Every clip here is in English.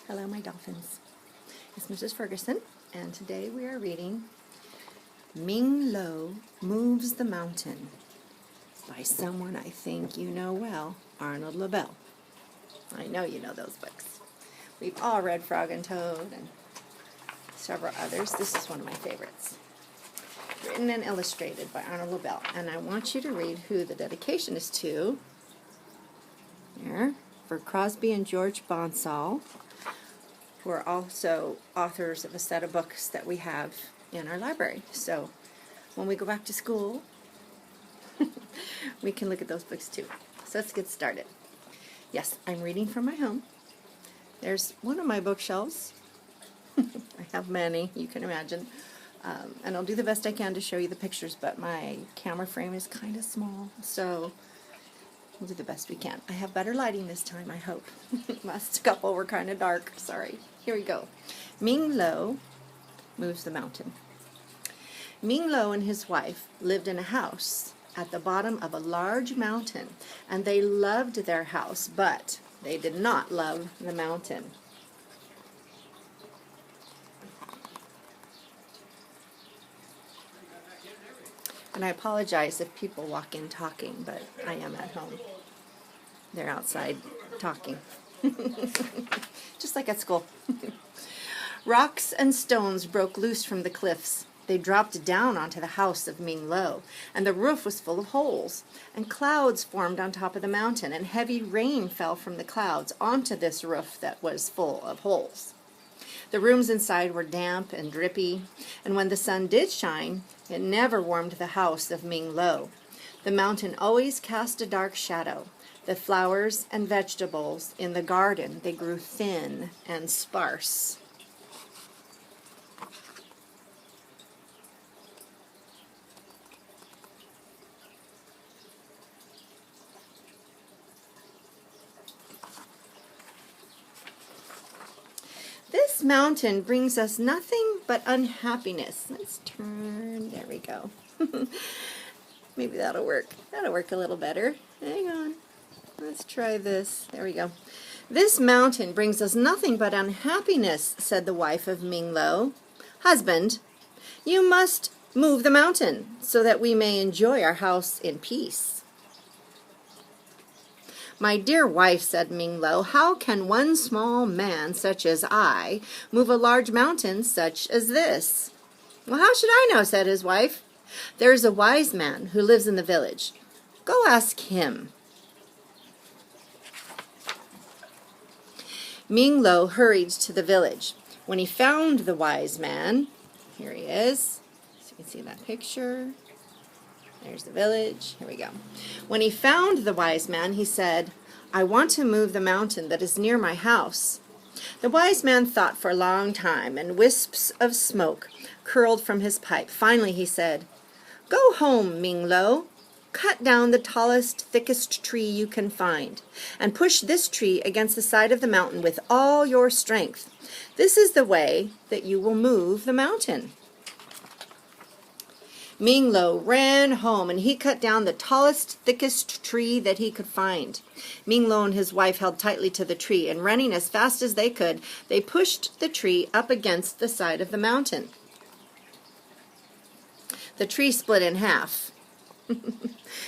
Hello, my dolphins. It's Mrs. Ferguson, and today we are reading Ming Moves the Mountain by someone I think you know well, Arnold LaBelle. I know you know those books. We've all read Frog and Toad and several others. This is one of my favorites. Written and illustrated by Arnold LaBelle. And I want you to read who the dedication is to. There, for Crosby and George Bonsall, who are also authors of a set of books that we have in our library. So when we go back to school, we can look at those books too. So let's get started. Yes, I'm reading from my home. There's one of my bookshelves. I have many, you can imagine. And I'll do the best I can to show you the pictures, but my camera frame is kind of small, so we'll do the best we can. I have better lighting this time, I hope. Last couple were kind of dark, sorry. Here we go. Ming moves the mountain. Ming and his wife lived in a house at the bottom of a large mountain, and they loved their house, but they did not love the mountain. And I apologize if people walk in talking, but I am at home. They're outside talking. Just like at school. Rocks and stones broke loose from the cliffs. They dropped down onto the house of Ming, and the roof was full of holes, and clouds formed on top of the mountain, and heavy rain fell from the clouds onto this roof that was full of holes. The rooms inside were damp and drippy, and when the sun did shine, it never warmed the house of Ming. The mountain always cast a dark shadow. The flowers and vegetables in the garden, they grew thin and sparse. This mountain brings us nothing but unhappiness. Let's turn, there we go. Maybe that'll work. That'll work a little better. Hang on. Let's try this. There we go. This mountain brings us nothing but unhappiness, said the wife of Ming. Husband, you must move the mountain so that we may enjoy our house in peace. My dear wife, said Ming, how can one small man such as I move a large mountain such as this? Well, how should I know, said his wife. There is a wise man who lives in the village. Go ask him. Ming hurried to the village. When he found the wise man, here he is, so you can see that picture. There's the village. Here we go. When he found the wise man, he said, I want to move the mountain that is near my house. The wise man thought for a long time, and wisps of smoke curled from his pipe. Finally, he said, Go home, Ming. Cut down the tallest, thickest tree you can find, and push this tree against the side of the mountain with all your strength. This is the way that you will move the mountain. Ming ran home, and he cut down the tallest, thickest tree that he could find. Ming and his wife held tightly to the tree, and running as fast as they could, they pushed the tree up against the side of the mountain. The tree split in half.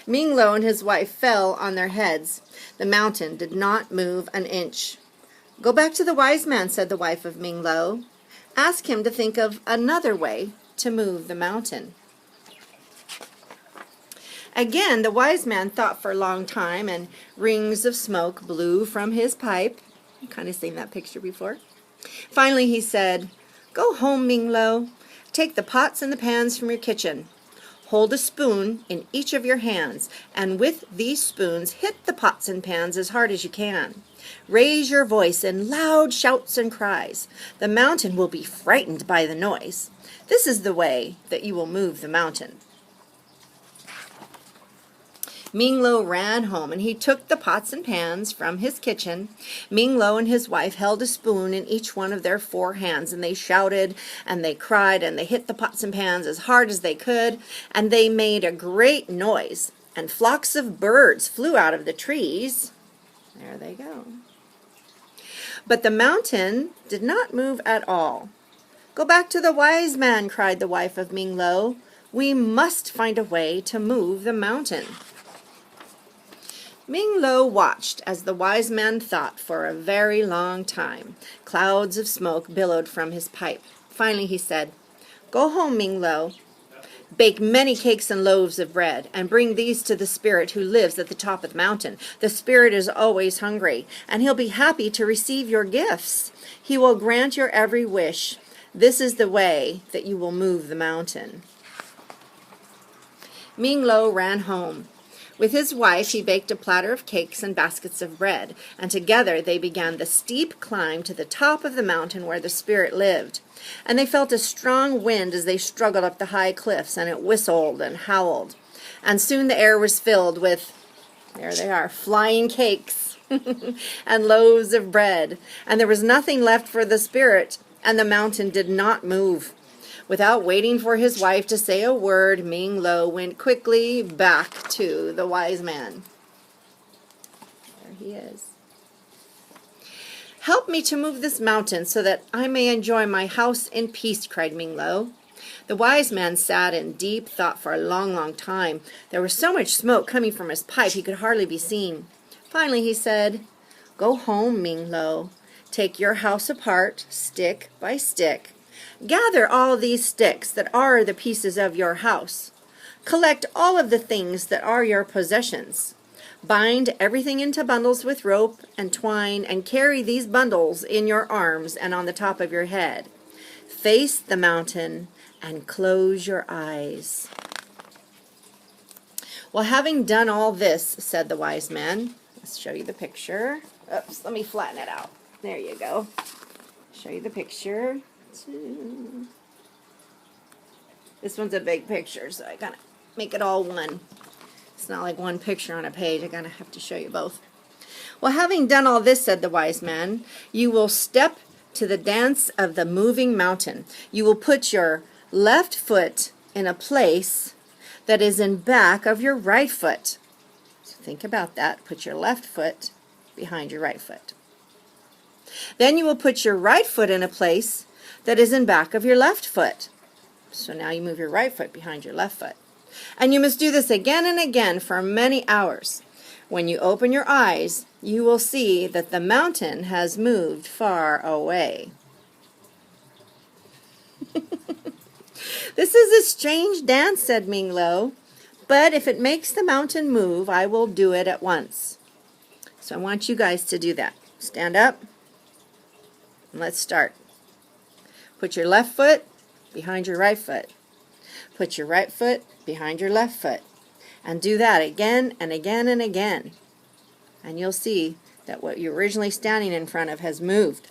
Ming and his wife fell on their heads. The mountain did not move an inch. Go back to the wise man, said the wife of Ming. Ask him to think of another way to move the mountain. Again, the wise man thought for a long time, and rings of smoke blew from his pipe. I've kind of seen that picture before. Finally, he said, Go home, Ming. Take the pots and the pans from your kitchen. Hold a spoon in each of your hands, and with these spoons, hit the pots and pans as hard as you can. Raise your voice in loud shouts and cries. The mountain will be frightened by the noise. This is the way that you will move the mountain. Ming ran home, and he took the pots and pans from his kitchen. Ming and his wife held a spoon in each one of their 4 hands, and they shouted, and they cried, and they hit the pots and pans as hard as they could, and they made a great noise, and flocks of birds flew out of the trees. There they go. But the mountain did not move at all. "Go back to the wise man," cried the wife of Ming Lo. "We must find a way to move the mountain." Ming Lo watched as the wise man thought for a very long time. Clouds of smoke billowed from his pipe. Finally he said, "Go home, Ming Lo. Bake many cakes and loaves of bread, and bring these to the spirit who lives at the top of the mountain. The spirit is always hungry, and he'll be happy to receive your gifts. He will grant your every wish. This is the way that you will move the mountain." Ming Lo ran home. With his wife, he baked a platter of cakes and baskets of bread, and together they began the steep climb to the top of the mountain where the spirit lived. And they felt a strong wind as they struggled up the high cliffs, and it whistled and howled. And soon the air was filled with, there they are, flying cakes and loaves of bread. And there was nothing left for the spirit, and the mountain did not move. Without waiting for his wife to say a word, Ming Lo went quickly back to the wise man. There he is. "Help me to move this mountain so that I may enjoy my house in peace," cried Ming Lo. The wise man sat in deep thought for a long, long time. There was so much smoke coming from his pipe he could hardly be seen. Finally he said, "Go home, Ming Lo. Take your house apart, stick by stick. Gather all these sticks that are the pieces of your house. Collect all of the things that are your possessions. Bind everything into bundles with rope and twine, and carry these bundles in your arms and on the top of your head. Face the mountain and close your eyes." "Well, having done all this," said the wise man, let's show you the picture. Oops, let me flatten it out. There you go. Show you the picture. This one's a big picture, so I gotta make it all one. It's not like one picture on a page. I gotta have to show you both. "Well, having done all this," said the wise man, "you will step to the dance of the moving mountain. You will put your left foot in a place that is in back of your right foot." So think about that. Put your left foot behind your right foot. "Then you will put your right foot in a place that is in back of your left foot." So now you move your right foot behind your left foot. "And you must do this again and again for many hours. When you open your eyes, you will see that the mountain has moved far away." "This is a strange dance," said Ming Lo, "but if it makes the mountain move, I will do it at once." So I want you guys to do that. Stand up, and let's start. Put your left foot behind your right foot. Put your right foot behind your left foot. And do that again and again and again. And you'll see that what you're originally standing in front of has moved.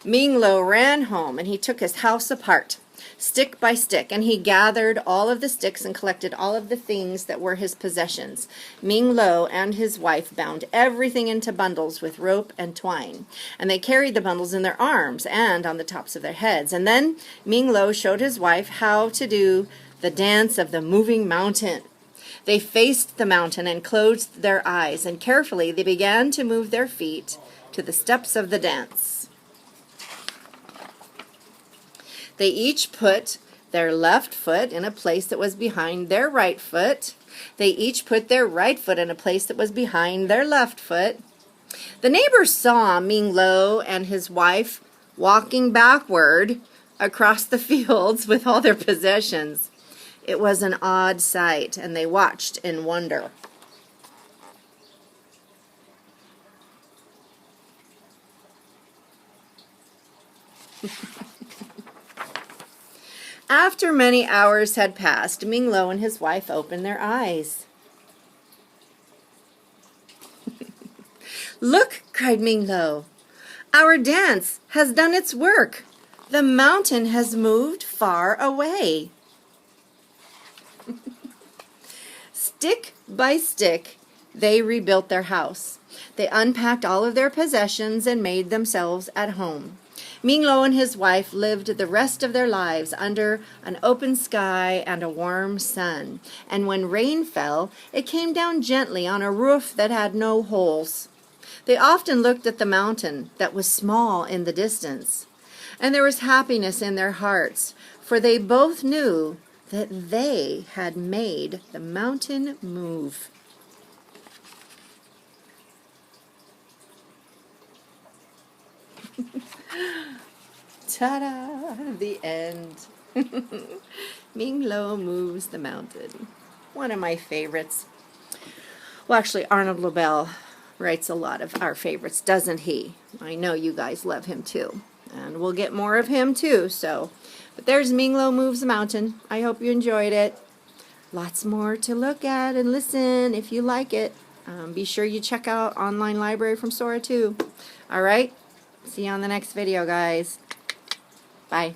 Ming Lo ran home, and he took his house apart, stick by stick, and he gathered all of the sticks and collected all of the things that were his possessions. Ming Lo and his wife bound everything into bundles with rope and twine, and they carried the bundles in their arms and on the tops of their heads. And then Ming Lo showed his wife how to do the dance of the moving mountain. They faced the mountain and closed their eyes, and carefully they began to move their feet to the steps of the dance. They each put their left foot in a place that was behind their right foot. They each put their right foot in a place that was behind their left foot. The neighbors saw Ming Lo and his wife walking backward across the fields with all their possessions. It was an odd sight, and they watched in wonder. After many hours had passed, Ming Lo and his wife opened their eyes. "Look," cried Ming Lo, "our dance has done its work. The mountain has moved far away." Stick by stick, they rebuilt their house. They unpacked all of their possessions and made themselves at home. Ming Lo and his wife lived the rest of their lives under an open sky and a warm sun. And when rain fell, it came down gently on a roof that had no holes. They often looked at the mountain that was small in the distance, and there was happiness in their hearts, for they both knew that they had made the mountain move. Ta-da! The end. Ming moves the mountain. One of my favorites. Well, actually, Arnold Lobel writes a lot of our favorites, doesn't he? I know you guys love him too. And we'll get more of him too, so. But there's Ming Moves the Mountain. I hope you enjoyed it. Lots more to look at and listen if you like it. Be sure you check out Online Library from Sora too. All right? See you on the next video, guys. Bye.